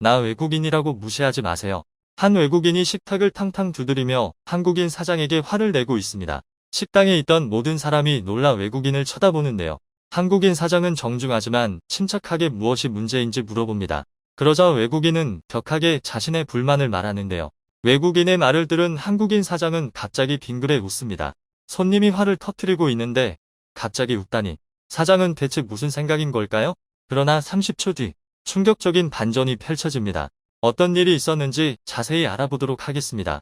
나 외국인이라고 무시하지 마세요. 한 외국인이 식탁을 탕탕 두드리며 한국인 사장에게 화를 내고 있습니다. 식당에 있던 모든 사람이 놀라 외국인을 쳐다보는데요. 한국인 사장은 정중하지만 침착하게 무엇이 문제인지 물어봅니다. 그러자 외국인은 격하게 자신의 불만을 말하는데요. 외국인의 말을 들은 한국인 사장은 갑자기 빙그레 웃습니다. 손님이 화를 터뜨리고 있는데 갑자기 웃다니. 사장은 대체 무슨 생각인 걸까요? 그러나 30초 뒤 충격적인 반전이 펼쳐집니다. 어떤 일이 있었는지 자세히 알아보도록 하겠습니다.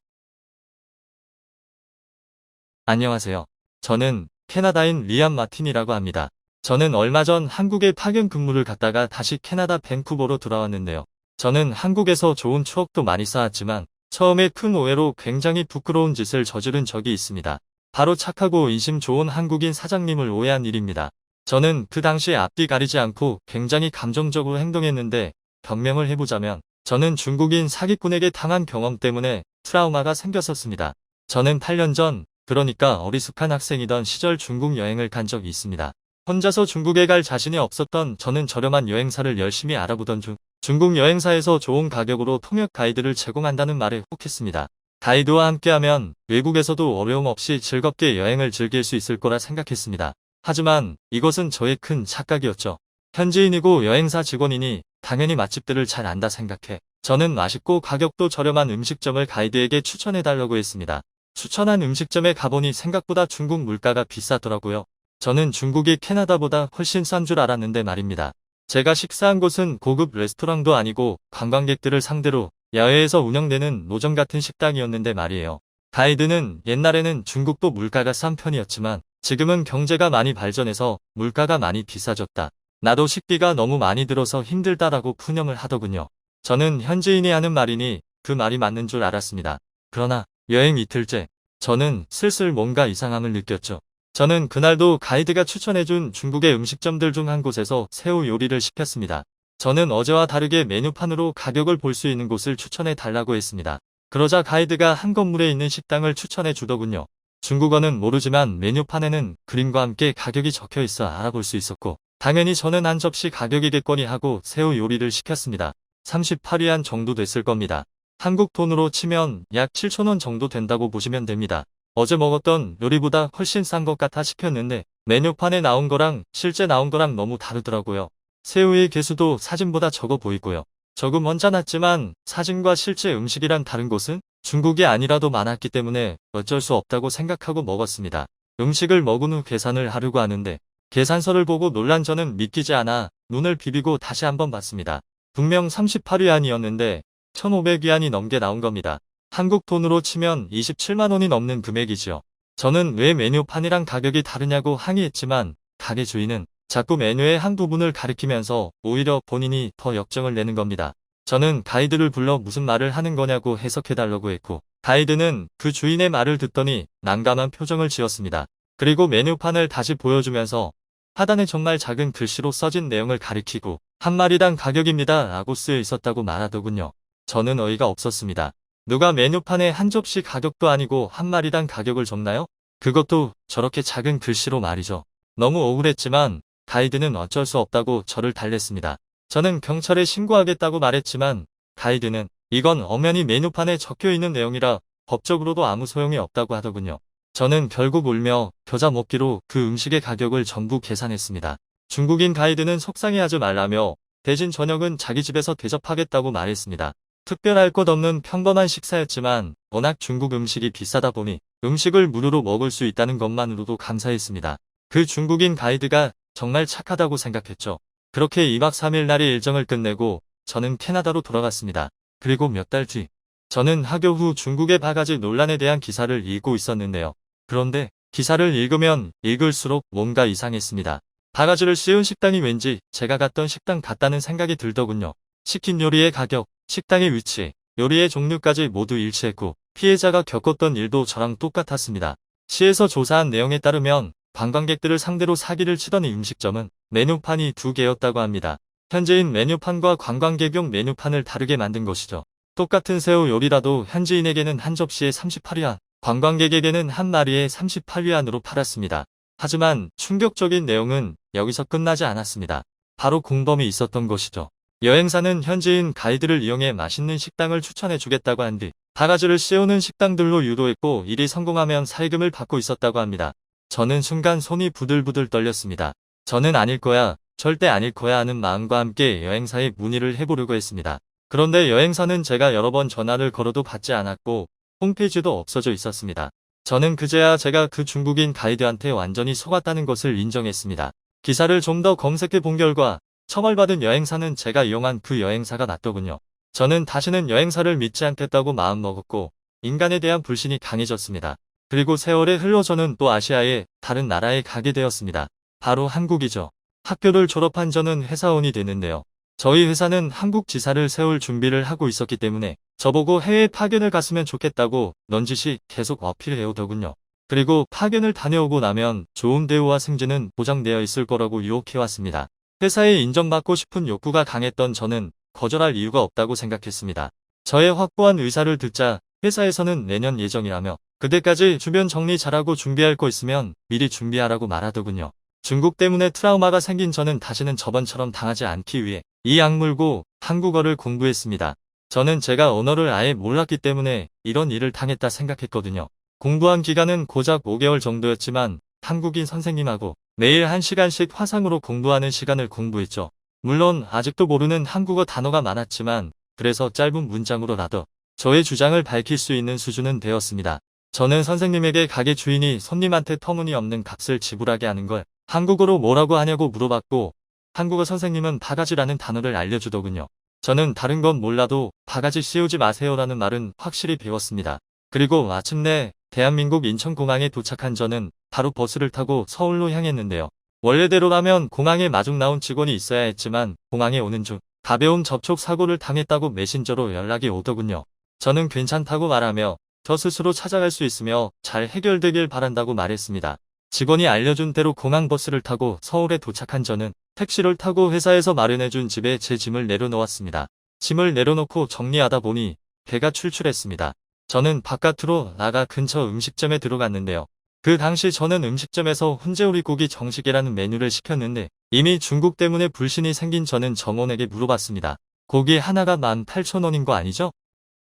안녕하세요. 저는 캐나다인 리암 마틴이라고 합니다. 저는 얼마 전 한국에 파견 근무를 갔다가 다시 캐나다 밴쿠버로 돌아왔는데요. 저는 한국에서 좋은 추억도 많이 쌓았지만 처음에 큰 오해로 굉장히 부끄러운 짓을 저지른 적이 있습니다. 바로 착하고 인심 좋은 한국인 사장님을 오해한 일입니다. 저는 그 당시에 앞뒤 가리지 않고 굉장히 감정적으로 행동했는데 변명을 해보자면 저는 중국인 사기꾼에게 당한 경험 때문에 트라우마가 생겼었습니다. 저는 8년 전, 그러니까 어리숙한 학생이던 시절 중국 여행을 간 적이 있습니다. 혼자서 중국에 갈 자신이 없었던 저는 저렴한 여행사를 열심히 알아보던 중 중국 여행사에서 좋은 가격으로 통역 가이드를 제공한다는 말에 혹했습니다. 가이드와 함께하면 외국에서도 어려움 없이 즐겁게 여행을 즐길 수 있을 거라 생각했습니다. 하지만 이것은 저의 큰 착각이었죠. 현지인이고 여행사 직원이니 당연히 맛집들을 잘 안다 생각해 저는 맛있고 가격도 저렴한 음식점을 가이드에게 추천해달라고 했습니다. 추천한 음식점에 가보니 생각보다 중국 물가가 비싸더라고요. 저는 중국이 캐나다보다 훨씬 싼 줄 알았는데 말입니다. 제가 식사한 곳은 고급 레스토랑도 아니고 관광객들을 상대로 야외에서 운영되는 노점 같은 식당이었는데 말이에요. 가이드는 옛날에는 중국도 물가가 싼 편이었지만 지금은 경제가 많이 발전해서 물가가 많이 비싸졌다. 나도 식비가 너무 많이 들어서 힘들다라고 푸념을 하더군요. 저는 현지인이 하는 말이니 그 말이 맞는 줄 알았습니다. 그러나 여행 이틀째 저는 슬슬 뭔가 이상함을 느꼈죠. 저는 그날도 가이드가 추천해준 중국의 음식점들 중 한 곳에서 새우 요리를 시켰습니다. 저는 어제와 다르게 메뉴판으로 가격을 볼 수 있는 곳을 추천해 달라고 했습니다. 그러자 가이드가 한 건물에 있는 식당을 추천해 주더군요. 중국어는 모르지만 메뉴판에는 그림과 함께 가격이 적혀 있어 알아볼 수 있었고 당연히 저는 한 접시 가격이겠거니 하고 새우 요리를 시켰습니다. 38위안 정도 됐을 겁니다. 한국 돈으로 치면 약 7,000원 정도 된다고 보시면 됩니다. 어제 먹었던 요리보다 훨씬 싼 것 같아 시켰는데 메뉴판에 나온 거랑 실제 나온 거랑 너무 다르더라고요. 새우의 개수도 사진보다 적어 보이고요. 조금 언짢았지만 사진과 실제 음식이란 다른 곳은 중국이 아니라도 많았기 때문에 어쩔 수 없다고 생각하고 먹었습니다. 음식을 먹은 후 계산을 하려고 하는데 계산서를 보고 놀란 저는 믿기지 않아 눈을 비비고 다시 한번 봤습니다. 분명 38위안이었는데 1,500위안이 넘게 나온 겁니다. 한국 돈으로 치면 27만 원이 넘는 금액이죠. 저는 왜 메뉴판이랑 가격이 다르냐고 항의했지만 가게 주인은 자꾸 메뉴의 한 부분을 가리키면서 오히려 본인이 더 역정을 내는 겁니다. 저는 가이드를 불러 무슨 말을 하는 거냐고 해석해달라고 했고 가이드는 그 주인의 말을 듣더니 난감한 표정을 지었습니다. 그리고 메뉴판을 다시 보여주면서 하단에 정말 작은 글씨로 써진 내용을 가리키고 한 마리당 가격입니다 라고 쓰여 있었다고 말하더군요. 저는 어이가 없었습니다. 누가 메뉴판에 한 접시 가격도 아니고 한 마리당 가격을 적나요? 그것도 저렇게 작은 글씨로 말이죠. 너무 억울했지만 가이드는 어쩔 수 없다고 저를 달랬습니다. 저는 경찰에 신고하겠다고 말했지만 가이드는 이건 엄연히 메뉴판에 적혀있는 내용이라 법적으로도 아무 소용이 없다고 하더군요. 저는 결국 울며 겨자 먹기로 그 음식의 가격을 전부 계산했습니다. 중국인 가이드는 속상해하지 말라며 대신 저녁은 자기 집에서 대접하겠다고 말했습니다. 특별할 것 없는 평범한 식사였지만 워낙 중국 음식이 비싸다 보니 음식을 무료로 먹을 수 있다는 것만으로도 감사했습니다. 그 중국인 가이드가 정말 착하다고 생각했죠. 그렇게 2박 3일 날의 일정을 끝내고 저는 캐나다로 돌아갔습니다. 그리고 몇 달 뒤 저는 하교 후 중국의 바가지 논란에 대한 기사를 읽고 있었는데요. 그런데 기사를 읽으면 읽을수록 뭔가 이상했습니다. 바가지를 씌운 식당이 왠지 제가 갔던 식당 같다는 생각이 들더군요. 시킨 요리의 가격, 식당의 위치, 요리의 종류까지 모두 일치했고 피해자가 겪었던 일도 저랑 똑같았습니다. 시에서 조사한 내용에 따르면 관광객들을 상대로 사기를 치던 이 음식점은 메뉴판이 2개였다고 합니다. 현지인 메뉴판과 관광객용 메뉴판을 다르게 만든 것이죠. 똑같은 새우 요리라도 현지인에게는 한 접시에 38위안, 관광객에게는 한 마리에 38위안으로 팔았습니다. 하지만 충격적인 내용은 여기서 끝나지 않았습니다. 바로 공범이 있었던 것이죠. 여행사는 현지인 가이드를 이용해 맛있는 식당을 추천해 주겠다고 한 뒤 바가지를 씌우는 식당들로 유도했고 일이 성공하면 사익금을 받고 있었다고 합니다. 저는 순간 손이 부들부들 떨렸습니다. 저는 아닐 거야, 절대 아닐 거야 하는 마음과 함께 여행사에 문의를 해보려고 했습니다. 그런데 여행사는 제가 여러 번 전화를 걸어도 받지 않았고 홈페이지도 없어져 있었습니다. 저는 그제야 제가 그 중국인 가이드한테 완전히 속았다는 것을 인정했습니다. 기사를 좀 더 검색해 본 결과 처벌받은 여행사는 제가 이용한 그 여행사가 맞더군요. 저는 다시는 여행사를 믿지 않겠다고 마음먹었고 인간에 대한 불신이 강해졌습니다. 그리고 세월이 흘러 저는 또 아시아의 다른 나라에 가게 되었습니다. 바로 한국이죠. 학교를 졸업한 저는 회사원이 됐는데요. 저희 회사는 한국 지사를 세울 준비를 하고 있었기 때문에 저보고 해외 파견을 갔으면 좋겠다고 넌지시 계속 어필해 오더군요. 그리고 파견을 다녀오고 나면 좋은 대우와 승진은 보장되어 있을 거라고 유혹해왔습니다. 회사에 인정받고 싶은 욕구가 강했던 저는 거절할 이유가 없다고 생각했습니다. 저의 확고한 의사를 듣자 회사에서는 내년 예정이라며 그때까지 주변 정리 잘하고 준비할 거 있으면 미리 준비하라고 말하더군요. 중국 때문에 트라우마가 생긴 저는 다시는 저번처럼 당하지 않기 위해 이 악물고 한국어를 공부했습니다. 저는 제가 언어를 아예 몰랐기 때문에 이런 일을 당했다 생각했거든요. 공부한 기간은 고작 5개월 정도였지만 한국인 선생님하고 매일 1시간씩 화상으로 공부하는 시간을 공부했죠. 물론 아직도 모르는 한국어 단어가 많았지만 그래서 짧은 문장으로라도 저의 주장을 밝힐 수 있는 수준은 되었습니다. 저는 선생님에게 가게 주인이 손님한테 터무니없는 값을 지불하게 하는 걸 한국어로 뭐라고 하냐고 물어봤고 한국어 선생님은 바가지라는 단어를 알려주더군요. 저는 다른 건 몰라도 바가지 씌우지 마세요라는 말은 확실히 배웠습니다. 그리고 마침내 대한민국 인천공항에 도착한 저는 바로 버스를 타고 서울로 향했는데요. 원래대로라면 공항에 마중 나온 직원이 있어야 했지만 공항에 오는 중 가벼운 접촉 사고를 당했다고 메신저로 연락이 오더군요. 저는 괜찮다고 말하며 저 스스로 찾아갈 수 있으며 잘 해결되길 바란다고 말했습니다. 직원이 알려준 대로 공항 버스를 타고 서울에 도착한 저는 택시를 타고 회사에서 마련해준 집에 제 짐을 내려놓았습니다. 짐을 내려놓고 정리하다 보니 배가 출출했습니다. 저는 바깥으로 나가 근처 음식점에 들어갔는데요. 그 당시 저는 음식점에서 훈제오리고기 정식이라는 메뉴를 시켰는데 이미 중국 때문에 불신이 생긴 저는 점원에게 물어봤습니다. 고기 하나가 18,000원인 거 아니죠?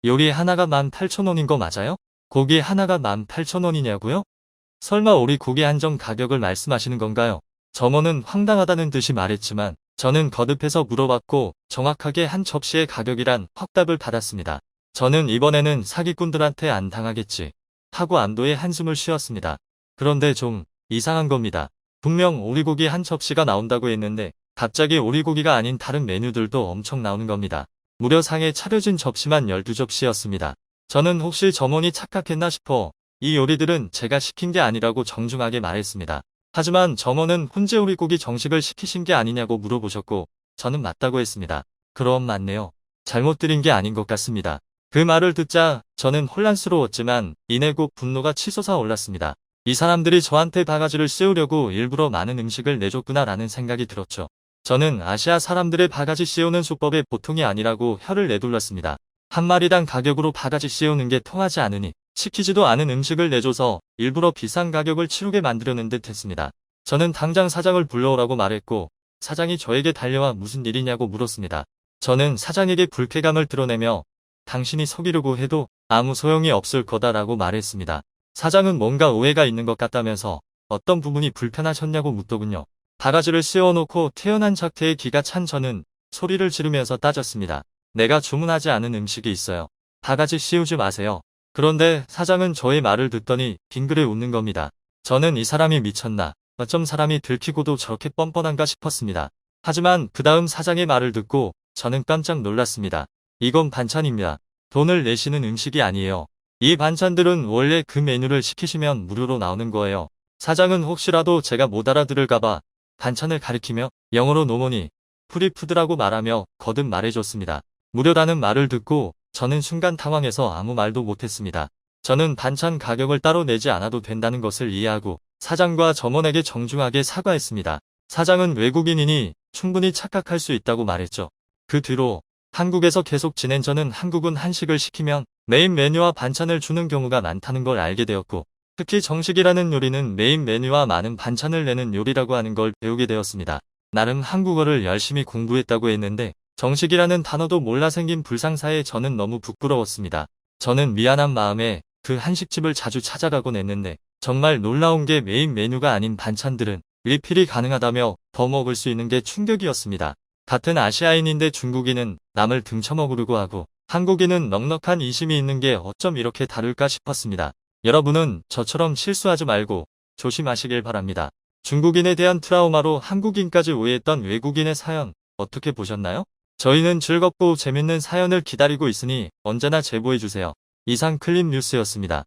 요리 하나가 18,000원인 거 맞아요? 고기 하나가 18,000원이냐고요? 설마 우리 고기 한정 가격을 말씀하시는 건가요? 점원은 황당하다는 듯이 말했지만 저는 거듭해서 물어봤고 정확하게 한 접시의 가격이란 확답을 받았습니다. 저는 이번에는 사기꾼들한테 안 당하겠지 하고 안도의 한숨을 쉬었습니다. 그런데 좀 이상한 겁니다. 분명 오리고기 한 접시가 나온다고 했는데 갑자기 오리고기가 아닌 다른 메뉴들도 엄청 나오는 겁니다. 무려 상에 차려진 접시만 12접시였습니다. 저는 혹시 점원이 착각했나 싶어 이 요리들은 제가 시킨 게 아니라고 정중하게 말했습니다. 하지만 점원은 훈제오리고기 정식을 시키신 게 아니냐고 물어보셨고 저는 맞다고 했습니다. 그럼 맞네요. 잘못 드린 게 아닌 것 같습니다. 그 말을 듣자 저는 혼란스러웠지만 이내 곧 분노가 치솟아 올랐습니다. 이 사람들이 저한테 바가지를 씌우려고 일부러 많은 음식을 내줬구나 라는 생각이 들었죠. 저는 아시아 사람들의 바가지 씌우는 수법이 보통이 아니라고 혀를 내둘렀습니다. 한 마리당 가격으로 바가지 씌우는 게 통하지 않으니 시키지도 않은 음식을 내줘서 일부러 비싼 가격을 치르게 만들려는 듯 했습니다. 저는 당장 사장을 불러오라고 말했고 사장이 저에게 달려와 무슨 일이냐고 물었습니다. 저는 사장에게 불쾌감을 드러내며 당신이 속이려고 해도 아무 소용이 없을 거다라고 말했습니다. 사장은 뭔가 오해가 있는 것 같다면서 어떤 부분이 불편하셨냐고 묻더군요. 바가지를 씌워놓고 태어난 작태에 기가 찬 저는 소리를 지르면서 따졌습니다. 내가 주문하지 않은 음식이 있어요. 바가지 씌우지 마세요. 그런데 사장은 저의 말을 듣더니 빙그레 웃는 겁니다. 저는 이 사람이 미쳤나, 어쩜 사람이 들키고도 저렇게 뻔뻔한가 싶었습니다. 하지만 그 다음 사장의 말을 듣고 저는 깜짝 놀랐습니다. 이건 반찬입니다. 돈을 내시는 음식이 아니에요. 이 반찬들은 원래 그 메뉴를 시키시면 무료로 나오는 거예요. 사장은 혹시라도 제가 못 알아들을까봐 반찬을 가리키며 영어로 노머니, 프리푸드라고 말하며 거듭 말해줬습니다. 무료라는 말을 듣고 저는 순간 당황해서 아무 말도 못했습니다. 저는 반찬 가격을 따로 내지 않아도 된다는 것을 이해하고 사장과 점원에게 정중하게 사과했습니다. 사장은 외국인이니 충분히 착각할 수 있다고 말했죠. 그 뒤로 한국에서 계속 지낸 저는 한국은 한식을 시키면 메인 메뉴와 반찬을 주는 경우가 많다는 걸 알게 되었고 특히 정식이라는 요리는 메인 메뉴와 많은 반찬을 내는 요리라고 하는 걸 배우게 되었습니다. 나름 한국어를 열심히 공부했다고 했는데 정식이라는 단어도 몰라 생긴 불상사에 저는 너무 부끄러웠습니다. 저는 미안한 마음에 그 한식집을 자주 찾아가곤 했는데 정말 놀라운 게 메인 메뉴가 아닌 반찬들은 리필이 가능하다며 더 먹을 수 있는 게 충격이었습니다. 같은 아시아인인데 중국인은 남을 등쳐먹으려고 하고 한국인은 넉넉한 인심이 있는 게 어쩜 이렇게 다를까 싶었습니다. 여러분은 저처럼 실수하지 말고 조심하시길 바랍니다. 중국인에 대한 트라우마로 한국인까지 오해했던 외국인의 사연 어떻게 보셨나요? 저희는 즐겁고 재밌는 사연을 기다리고 있으니 언제나 제보해주세요. 이상 클립 뉴스였습니다.